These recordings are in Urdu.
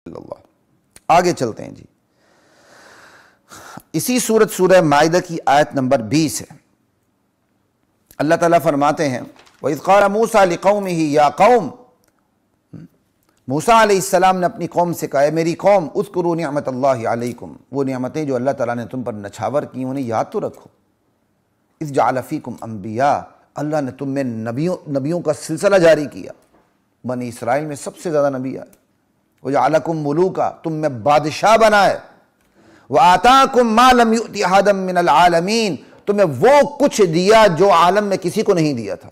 اللہ۔ آگے چلتے ہیں جی، اسی سورت سورہ مائدہ کی آیت نمبر 20 ہے۔ اللہ تعالیٰ فرماتے ہیں وَإِذْ قَالَ مُوسَىٰ لِقَوْمِهِ يَا قَوْمِ، موسیٰ علیہ السلام نے اپنی قوم سے کہا، اے میری قوم، اذکروا نعمت اللہ علیکم، وہ نعمتیں جو اللہ تعالیٰ نے تم پر نچھاور کی انہیں یاد تو رکھو۔ اذ جعل فیکم انبیاء، اللہ نے تم میں نبیوں کا سلسلہ جاری کیا، بنی اسرائیل میں سب سے زیادہ نبی آئے۔ وجعلکم ملوکا، تم میں بادشاہ بنائے۔ وآتاکم ما لم یؤت احدا من العالمین، تمہیں وہ کچھ دیا جو عالم میں کسی کو نہیں دیا تھا۔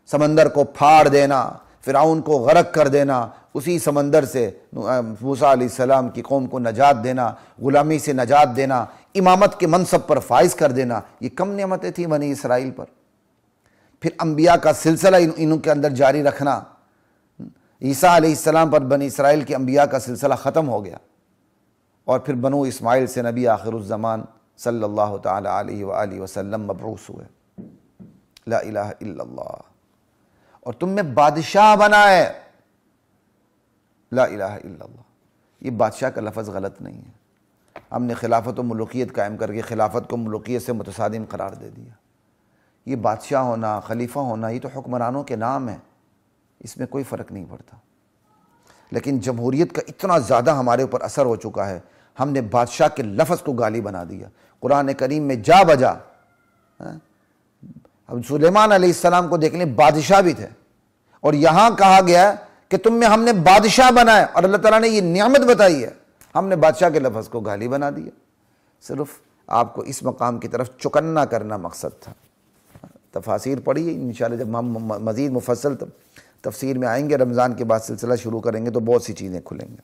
سمندر کو پھاڑ دینا، فرعون کو غرق کر دینا، اسی سمندر سے موسیٰ علیہ السلام کی قوم کو نجات دینا، غلامی سے نجات دینا، امامت کے منصب پر فائز کر دینا، یہ کم نعمتیں تھیں بنی اسرائیل پر۔ پھر انبیاء کا سلسلہ انہوں کے اندر جاری رکھنا، عیسیٰ علیہ السلام پر بنی اسرائیل کے انبیاء کا سلسلہ ختم ہو گیا، اور پھر بنو اسماعیل سے نبی آخر الزمان صلی اللہ تعالی علیہ وآلہ وسلم مبعوث ہوئے۔ لا الہ الا اللہ، اور تم میں بادشاہ بنائے۔ لا الہ الا اللہ، یہ بادشاہ کا لفظ غلط نہیں ہے، ہم نے خلافت و ملوکیت قائم کر کے خلافت کو ملوکیت سے متصادم قرار دے دیا۔ یہ بادشاہ ہونا، خلیفہ ہونا، یہ تو حکمرانوں کے نام ہیں، اس میں کوئی فرق نہیں پڑتا۔ لیکن جمہوریت کا اتنا زیادہ ہمارے اوپر اثر ہو چکا ہے، ہم نے بادشاہ کے لفظ کو گالی بنا دیا۔ قرآن کریم میں جا بجا، اب سلیمان علیہ السلام کو دیکھ لیں، بادشاہ بھی تھے، اور یہاں کہا گیا کہ تم میں ہم نے بادشاہ بنائے، اور اللہ تعالیٰ نے یہ نعمت بتائی ہے، ہم نے بادشاہ کے لفظ کو گالی بنا دیا۔ صرف آپ کو اس مقام کی طرف چکنا کرنا مقصد تھا۔ تفاسیر پڑھیے، انشاءاللہ جب ہم مزید مفصل تفسیر میں آئیں گے، رمضان کے بعد سلسلہ شروع کریں گے تو بہت سی چیزیں کھلیں گے۔